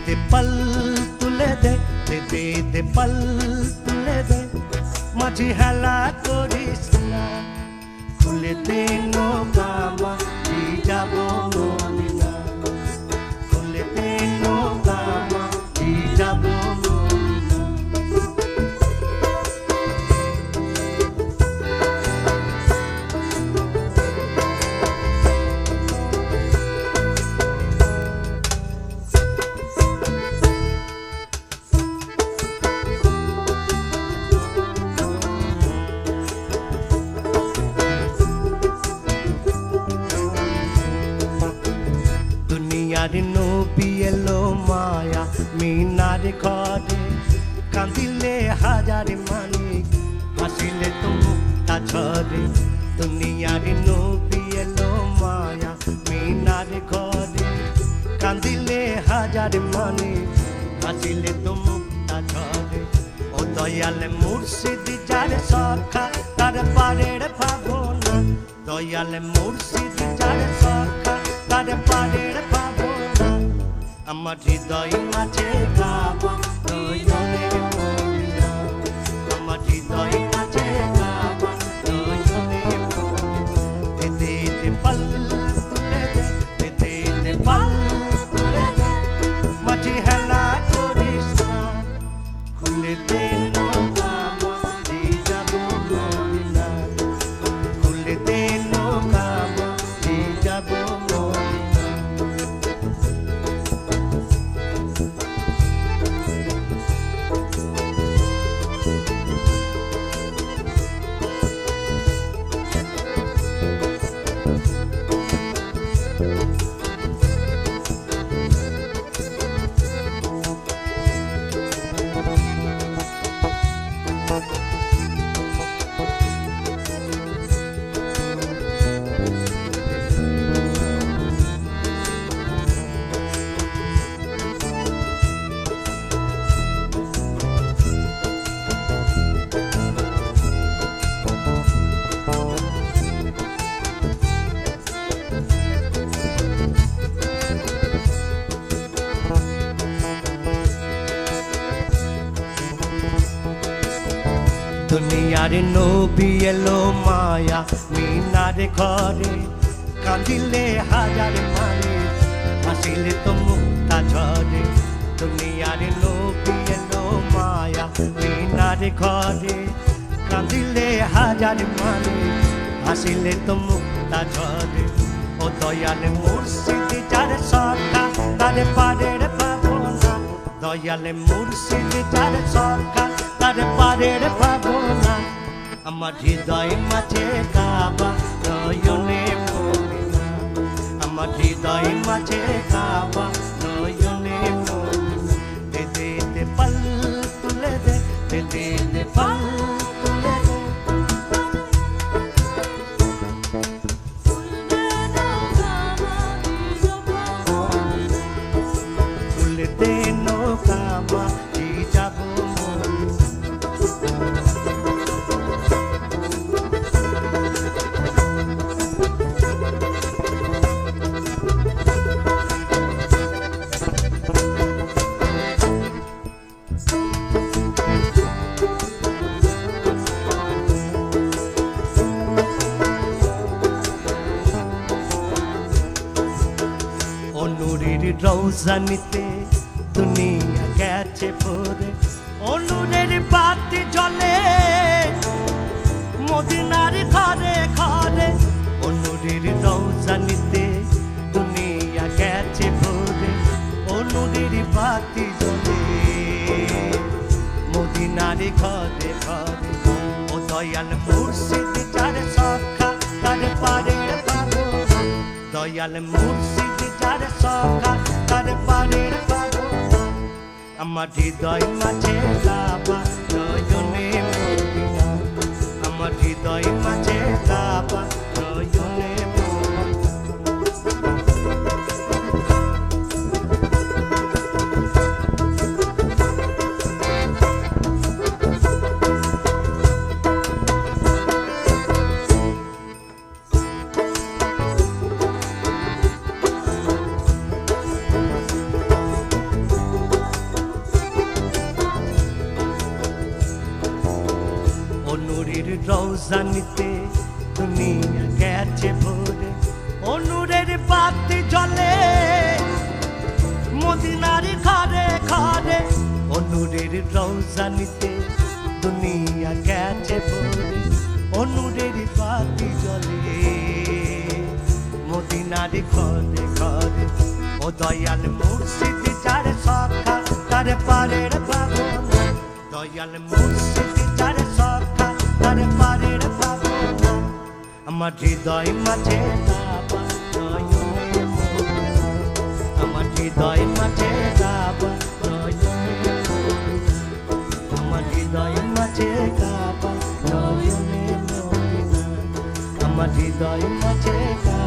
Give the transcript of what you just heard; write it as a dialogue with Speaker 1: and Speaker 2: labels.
Speaker 1: দে পল তুলে দে, দে পল তুলে দে, মাঝি হেলা করিস না, খুলে দে নৌকা মাঝি যাব মদিনা, খুলে দে নৌকা মাঝি যাব মদিনা। দুনিয়ার নবী এলো মায়া মিনার ঘরে, কাঁদিলে হাজার মানিক, হাসিলে তো মুক্তা ঝরে। দুনিয়ার নবী এলো মায়া মিনার ঘরে, কাঁদিলে হাজার মানিক, হাসিলে তো মুক্তা ঝরে। ও দয়াল মুর্শিদ যার সখা, তার পারের ভাবনা, দয়াল মুর্শিদ যার সখা, তার পারের ভাবনা, আমার হৃদয় মাঝে কাবা নয়নের মদিনা, আমার হৃদয় মাঝে কাবা নয়নের মদিনা। দে পল তুলে দে, দে পল তুলে দে, মাঝি হেলা করিস না, খুলে দে নৌকা মাঝি যাব মদিনা, খুলে দে নৌকা মাঝি যাব মদিনা। দুনিয়ার নবী এলো মায়া মিনার ঘরে, কাঁদিলে হাজার মানিক, হাসিলে তো মুক্তা ঝরে। দুনিয়ার নবী এলো মায়া মিনার ঘরে, কাঁদিলে হাজার মানিক, হাসিলে তো মুক্তা ঝরে। ও দয়াল মুর্শিদ যার সখা, তার পারের ভাবনা, দয়াল মুর্শিদ যার সখা, তার পারের ভাবনা, আমার হৃদয় মাঝে কাবা নয়নে মদিনা, আমার হৃদয় মাঝে কাবা নয়নে মদিনা। দে পল তুলে দে, দে পল তুলে দে, খুলে দে নৌকা মাঝি যাব মদিনা। অনুরের রৌজানিতে দুনিয়া গেছে ভরে, অনুরের বাতি জ্বলে মদিনার ঘরে ঘরে, অনুরের রৌজানিতে দুনিয়া গেছে ভরে, অনুরের বাতি জ্বলে মদিনার ঘরে ঘরে। ও দয়াল মুর্শিদ যার সখা, তার পারের ভাবনা, দয়াল মুর্শিদ যার সখা, তার পারের ভাবনা, আমার হৃদয় মাঝে কাবা নয়নে মদিনা, আমার হৃদয় মাঝে কাবা নয়নে রওজানিতে দুনিয়া গেছে ভরে অনুরের বাতি জ্বলে মদিনার ঘরে ঘরে অনুরের রওজানিতে দুনিয়া গেছে ভরে অনুরের বাতি জ্বলে মদিনার ঘরে ঘরে ও দয়াল মুর্শিদ যার সখা তার পারের পাবো না দয়াল মুর্শিদ যার সখা তার পারের পাবো না আমার হৃদয় মাঝে কাবা নয়নে মদিনা আমার হৃদয় মাঝে কাবা নয়নে মদিনা আমার হৃদয় মাঝে কাবা নয়নে মদিনা আমার হৃদয় মাঝে কাবা